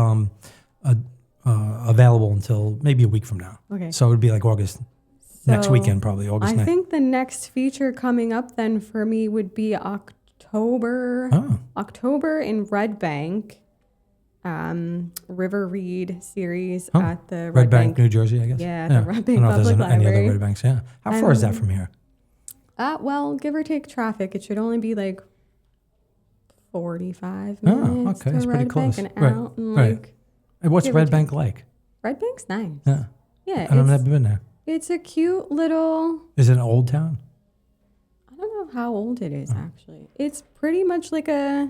available until maybe a week from now. Okay. So it would be August, next weekend probably, August 9th. I think the next feature coming up then for me would be October. Oh. October in Red Bank. River Read series at the Red Bank, New Jersey, I guess. Yeah, the Red Bank Public Library. I don't know if there's any other Red Banks, yeah. How far is that from here? Well, give or take traffic, it should only be 45 minutes. Oh, okay, it's pretty close. And out right. And what's Red Bank like? Red Bank's nice. Yeah. Yeah. I've never been there. It's a cute little... Is it an old town? I don't know how old it is, actually. It's pretty much like a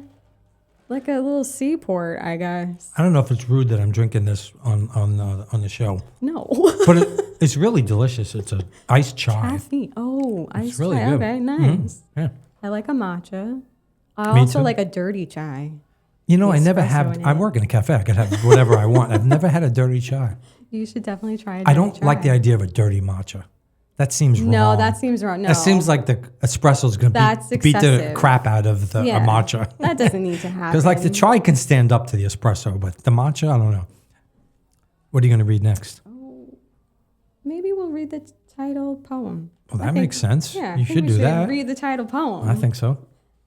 Like a little seaport, I guess. I don't know if it's rude that I'm drinking this on the show. No. But it's really delicious. It's a iced chai. Caffeine. Oh, iced It's really chai. good. Okay, nice. Yeah. I like a matcha. I Me also too. like a dirty chai. You know, I never Espresso have. in I it. work in a cafe. I could have whatever I want. I've never had a dirty chai. You should definitely try it. I don't like the idea of a dirty matcha. That seems wrong. No, that seems wrong. No. That seems like the espresso's going to beat the excessive. crap out of the a matcha. That doesn't need to happen. Because like the chai can stand up to the espresso, but the matcha, I don't know. What are you going to read next? Maybe we'll read the title poem. Well, that makes sense. Yeah, you should do that. Read the title poem. I think so.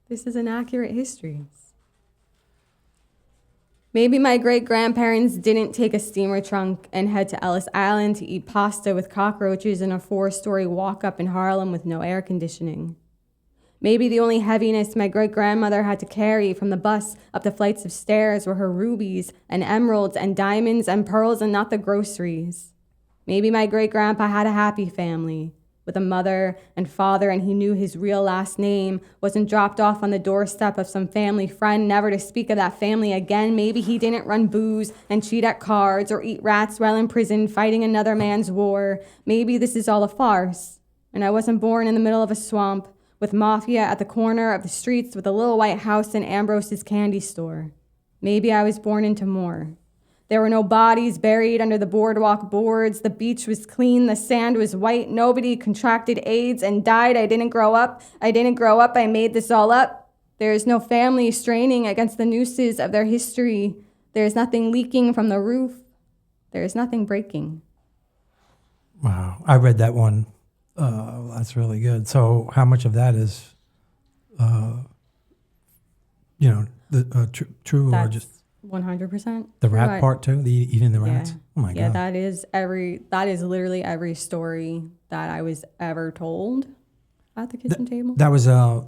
This is Inaccurate Histories. Maybe my great-grandparents didn't take a steamer trunk and head to Ellis Island to eat pasta with cockroaches in a 4-story walk-up in Harlem with no air conditioning. Maybe the only heaviness my great-grandmother had to carry from the bus up the flights of stairs were her rubies and emeralds and diamonds and pearls and not the groceries. Maybe my great-grandpa had a happy family, with a mother and father, and he knew his real last name wasn't dropped off on the doorstep of some family friend, never to speak of that family again. Maybe he didn't run booze and cheat at cards or eat rats while in prison fighting another man's war. Maybe this is all a farce, and I wasn't born in the middle of a swamp with mafia at the corner of the streets with a little white house and Ambrose's candy store. Maybe I was born into more. There were no bodies buried under the boardwalk boards. The beach was clean. The sand was white. Nobody contracted AIDS and died. I didn't grow up. I made this all up. There is no family straining against the nooses of their history. There is nothing leaking from the roof. There is nothing breaking. Wow. I read that one. That's really good. So how much of that is, true or just... 100%. The rat part too? Eating the rats? Yeah. Oh my God. Yeah, that is literally every story that I was ever told at the kitchen table. That was, no,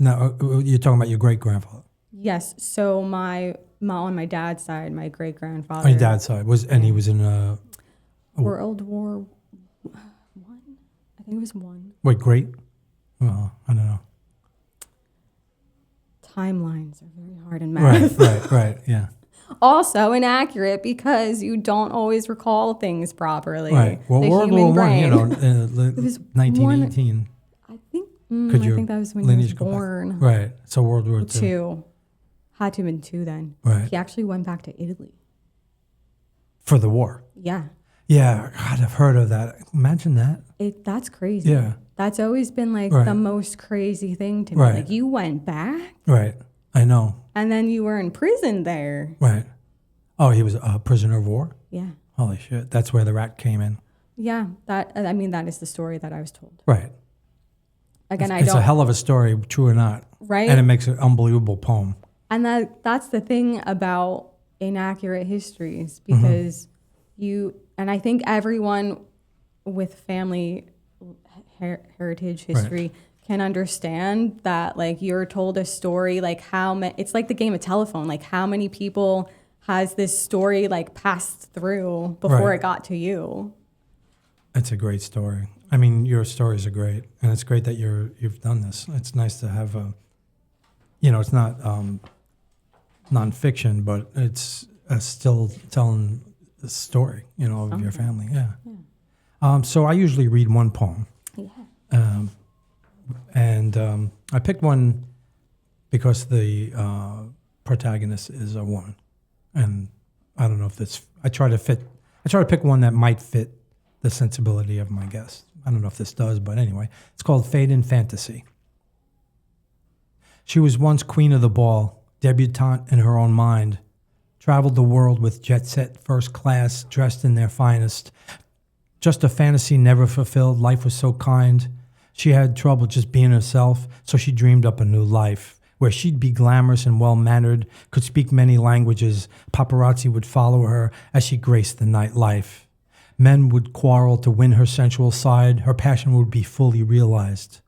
you're talking about your great-grandfather. Yes. So on my dad's side, my great-grandfather. On your dad's side. He was in World War One? I think it was one. Wait, great? Well, I don't know. Timelines are very hard in math. Right, yeah. Also inaccurate because you don't always recall things properly. Right. Well, World War One, 1918. I think that was when he was born. Right. So World War II. Had to have been 2 then. Right. He actually went back to Italy. For the war? Yeah. Yeah, God, I've heard of that. Imagine that. That's crazy. Yeah. That's always been the most crazy thing to me. Right. Like you went back. Right. I know. And then you were in prison there. Right. Oh, he was a prisoner of war? Yeah. Holy shit. That's where the rat came in. Yeah. That is the story that I was told. Right. Again, it's a hell of a story, true or not. Right. And it makes an unbelievable poem. And that's the thing about inaccurate histories, because and I think everyone with family heritage history can understand that, like, you're told a story, like it's like the game of telephone, like how many people has this story like passed through before it got to you. It's a great story. I mean, your stories are great, and it's great that you've done this. It's nice to have it's not nonfiction, but it's still telling the story, of your family. Yeah. So I usually read one poem. Yeah. And I picked one because the protagonist is a woman, and I don't know if I try to pick one that might fit the sensibility of my guest. I don't know if this does, but anyway, it's called Fade in Fantasy. She was once queen of the ball, debutante in her own mind, traveled the world with jet-set first class, dressed in their finest. Just a fantasy never fulfilled, life was so kind. She had trouble just being herself, so she dreamed up a new life, where she'd be glamorous and well-mannered, could speak many languages, paparazzi would follow her as she graced the nightlife. Men would quarrel to win her sensual side, her passion would be fully realized.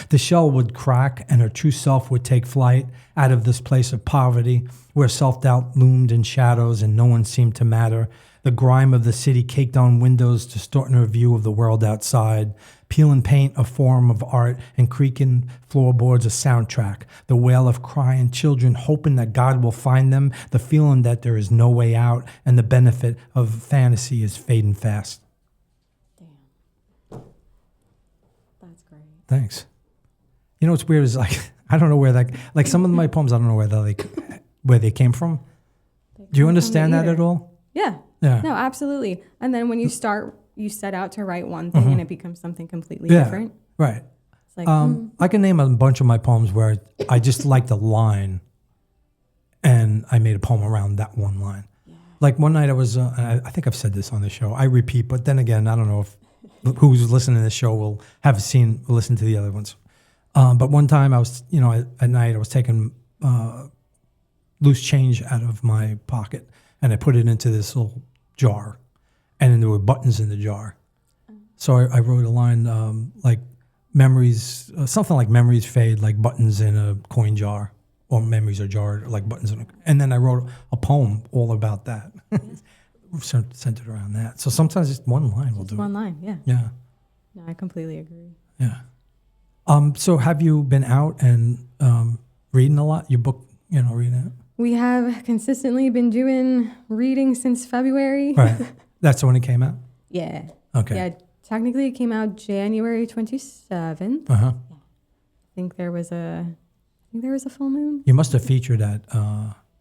The shell would crack and her true self would take flight out of this place of poverty where self-doubt loomed in shadows and no one seemed to matter. The grime of the city caked on windows, distorting her view of the world outside. Peel and paint a form of art, and creaking floorboards a soundtrack. The wail of crying children hoping that God will find them, the feeling that there is no way out, and the benefit of fantasy is fading fast. Damn. That's great. Thanks. You know what's weird is I don't know where like some of my poems, I don't know where they came from. Do you understand that at all? Yeah. Yeah. No, absolutely. And then when you set out to write one thing and it becomes something completely different. Right. It's like, I can name a bunch of my poems where I just liked a line and I made a poem around that one line. Yeah. Like one night I was, I think I've said this on the show, I repeat, but then again, I don't know if who's listening to this show will listen to the other ones. But one time I was, at night I was taking loose change out of my pocket and I put it into this little jar, and then there were buttons in the jar. So I wrote a line like memories, something like memories fade like buttons in a coin jar, or memories are jarred like buttons in and then I wrote a poem all about that, centered around that. So sometimes just one line will do it. One line, yeah. Yeah. No, I completely agree. Yeah. So have you been out and reading a lot? Your book, reading it? We have consistently been doing reading since February. Right. That's when it came out? Yeah. Okay. Yeah, technically it came out January 27th. Uh-huh. Yeah. I think there was a full moon. You must have featured at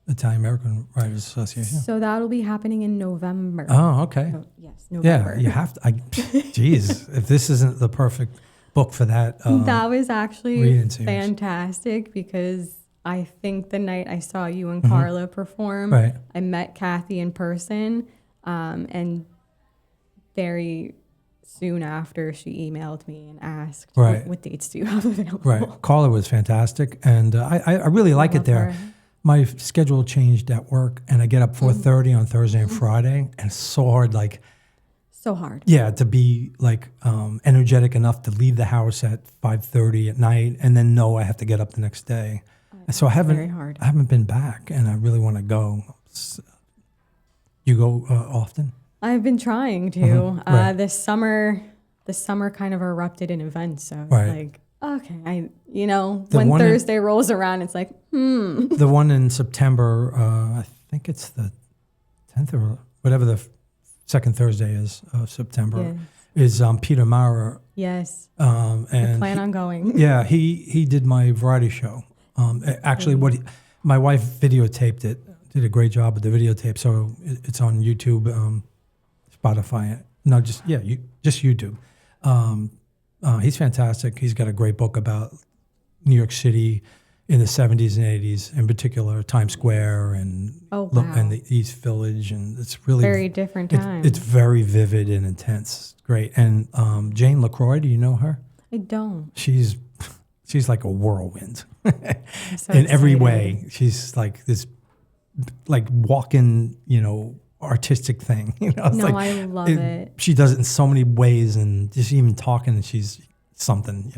Italian American Writers Association. So that'll be happening in November. Oh, okay. Oh, yes, November. Yeah, you have to. Geez, if this isn't the perfect book for that. That was actually fantastic because I think the night I saw you and Carla perform, right. I met Kathy in person, and very soon after she emailed me and asked, right. what dates do you have available? Right. Carla was fantastic, and I really like it there. Her. My schedule changed at work, and I get up 4:30 on Thursday and Friday, and it's so hard, So hard. Yeah, to be energetic enough to leave the house at 5:30 at night, and then know I have to get up the next day. So I haven't been back, and I really want to go. You go often? I've been trying to. Right. This summer kind of erupted in events. So it's right. okay, when Thursday rolls around, it's like, The one in September, I think it's the 10th or whatever the second Thursday is of September, is Peter Maurer. Yes. And I plan on going. Yeah, he did my variety show. Actually, my wife videotaped it, did a great job with the videotape. So it's on YouTube, Spotify. No, just YouTube. He's fantastic. He's got a great book about New York City in the 70s and 80s, in particular Times Square and and the East Village, and it's really very different time. It's very vivid and intense. Great. And Jane LaCroix, do you know her? I don't. She's like a whirlwind so in every way. She's like this, walking, artistic thing. I love it. She does it in so many ways, and just even talking, she's something.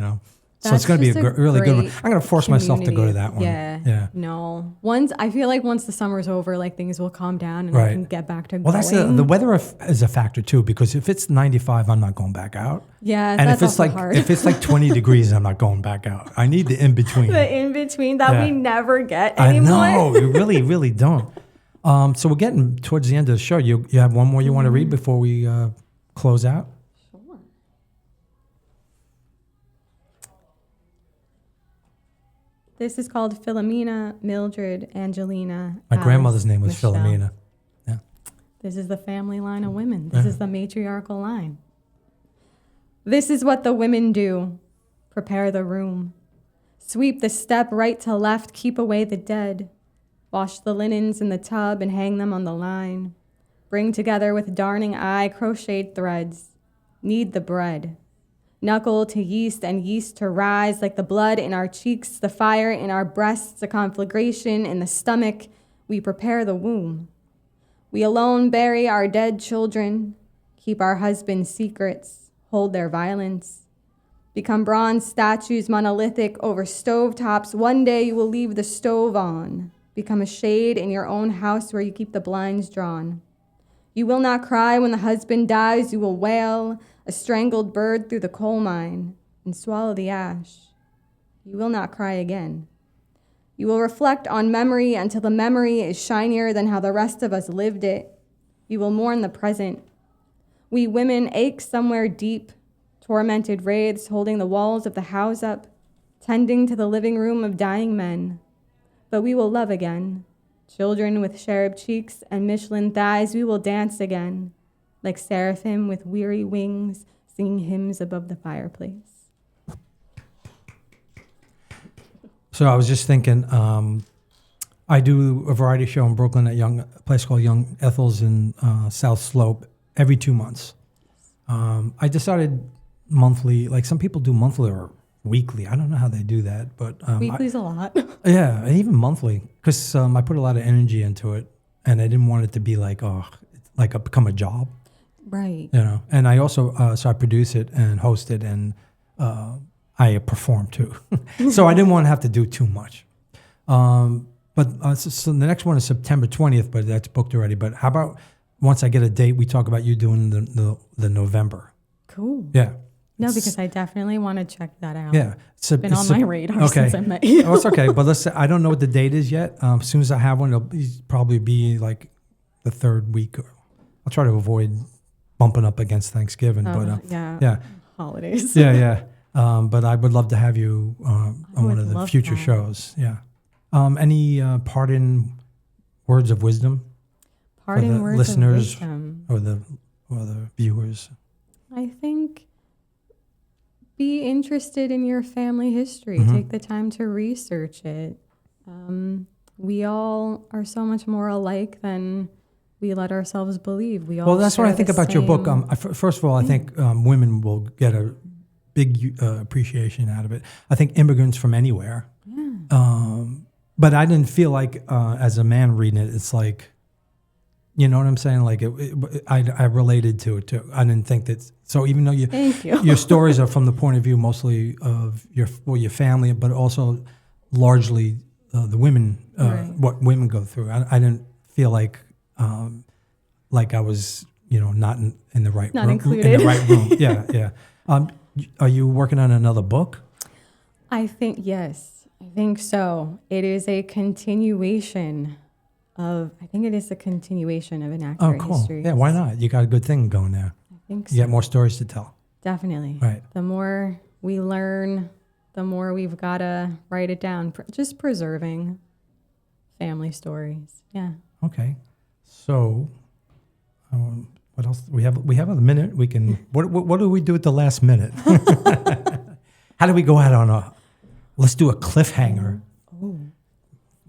So it's going to be a really good one. I'm going to force myself to go to that one. Yeah. No. I feel like once the summer's over, things will calm down and I can get back to going. Well, that's the weather is a factor too, because if it's 95, I'm not going back out. Yeah, and that's if it's 20 degrees, I'm not going back out. I need the in between. The in between that we never get anymore. I know, we really, really don't. So we're getting towards the end of the show. You have one more you want to read before we close out? This is called Philomena, Mildred, Angelina. My grandmother's name was Michelle. Philomena. Yeah. This is the family line of women. This is the matriarchal line. This is what the women do. Prepare the room. Sweep the step right to left. Keep away the dead. Wash the linens in the tub and hang them on the line. Bring together with darning eye crocheted threads. Knead the bread. Knuckle to yeast and yeast to rise like the blood in our cheeks, the fire in our breasts, a conflagration in the stomach. We prepare the womb. We alone bury our dead children, keep our husbands' secrets, hold their violence. Become bronze statues monolithic over stovetops. One day you will leave the stove on. Become a shade in your own house where you keep the blinds drawn. You will not cry when the husband dies. You will wail, a strangled bird through the coal mine, and swallow the ash. You will not cry again. You will reflect on memory until the memory is shinier than how the rest of us lived it. You will mourn the present. We women ache somewhere deep, tormented wraiths holding the walls of the house up, tending to the living room of dying men. But we will love again. Children with cherub cheeks and Michelin thighs, we will dance again, like seraphim with weary wings, singing hymns above the fireplace. So I was just thinking, I do a variety show in Brooklyn at a place called Young Ethel's in South Slope every 2 months. I decided monthly, like some people do monthly or weekly. I don't know how they do that, but weekly's a lot. Yeah, and even monthly, because I put a lot of energy into it, and I didn't want it to be like, become a job. Right. You know, and I also so I produce it and host it, and I perform too. So I didn't want to have to do too much. But so the next one is September 20th, but that's booked already. But how about once I get a date, we talk about you doing the November. Cool. Yeah. No, because I definitely want to check that out. Yeah. It's been on my radar since I met you. Oh, it's okay. But let's say, I don't know what the date is yet. As soon as I have one, it'll probably be like the third week. I'll try to avoid bumping up against Thanksgiving. Yeah. Holidays. Yeah. But I would love to have you on one of the future shows. Yeah. Any parting words of wisdom? Parting words listeners of wisdom. Or the viewers? I think be interested in your family history. Mm-hmm. Take the time to research it. We all are so much more alike than we let ourselves believe. Well, that's what I think about your book. First of all, I think women will get a big appreciation out of it. I think immigrants from anywhere. Yeah. But I didn't feel like, as a man reading it, it's like, you know what I'm saying? Like I related to it too. I didn't think that. So even though Thank you. Your stories are from the point of view mostly of your family, but also largely the women, right. What women go through. I didn't feel like I was, not in the right not room, included. in the right room. Yeah. Are you working on another book? I think so. It is a continuation of Inaccurate History. Yeah, why not? You got a good thing going there. I think so. You got more stories to tell. Definitely. Right. The more we learn, the more we've got to write it down. Just preserving family stories. Yeah. Okay. So, what else? We have a minute. We can. What do we do at the last minute? How do we go out on let's do a cliffhanger? Oh.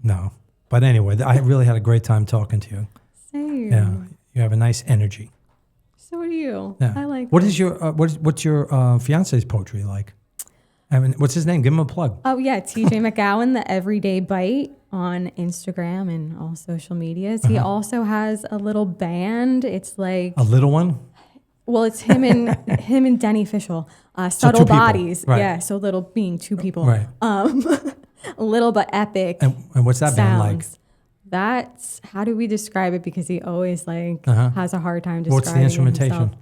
No. But anyway, I really had a great time talking to you. Same. Yeah, you have a nice energy. So do you. Yeah. I like. What's your fiance's poetry like? I mean, what's his name? Give him a plug. Oh yeah, TJ McGowan, the Everyday Bite on Instagram and all social medias. He also has a little band. It's like a little one. Well, it's him and Denny Fishel. Subtle Bodies. Right. Yeah. So little being two people. Right. Little but epic. And what's that band like? That's, how do we describe it? Because he always has a hard time describing What's the instrumentation? Himself.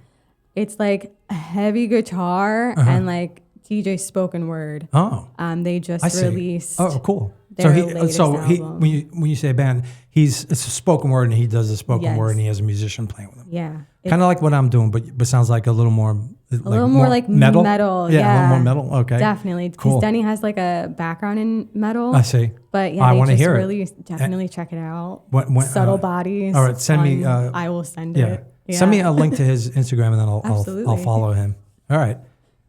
It's like a heavy guitar and like TJ spoken word. Oh. They just released. Oh, cool. Latest album. When you say a band, it's a spoken word and he does the spoken word and he has a musician playing with him. Yeah. Kind of like what I'm doing, but sounds like a little more. More like metal. Yeah, a little more metal. Okay. Definitely. Cool. Because Denny has like a background in metal. I see. But yeah, I want to hear it. Definitely check it out. When, Subtle Bodies. All right, send me. I will send it. Yeah. Send me a link to his Instagram and then I'll follow him. All right.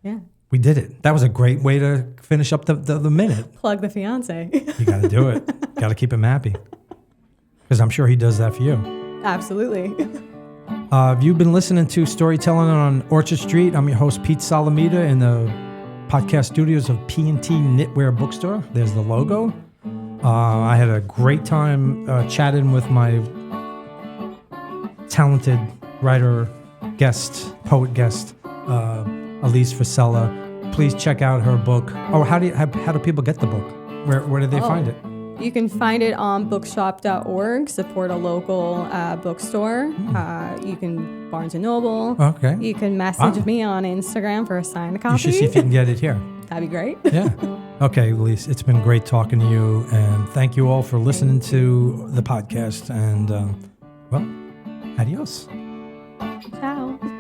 Yeah. We did it. That was a great way to finish up the minute. Plug the fiance. You got to do it. Got to keep him happy. Because I'm sure he does that for you. Absolutely. You've been listening to Storytelling on Orchard Street. I'm your host, Pete Salamita, in the podcast studios of P&T Knitwear Bookstore. There's the logo. I had a great time chatting with my talented writer guest, poet guest, Alise Versella. Please check out her book. Oh, how do people get the book? Where do they find it? You can find it on bookshop.org. Support a local bookstore. You can Barnes & Noble. Okay. You can message me on Instagram for a signed copy. You should see if you can get it here. That'd be great. Yeah. Okay, Alise, it's been great talking to you, and thank you all for listening to the podcast, and, well, adios. Ciao.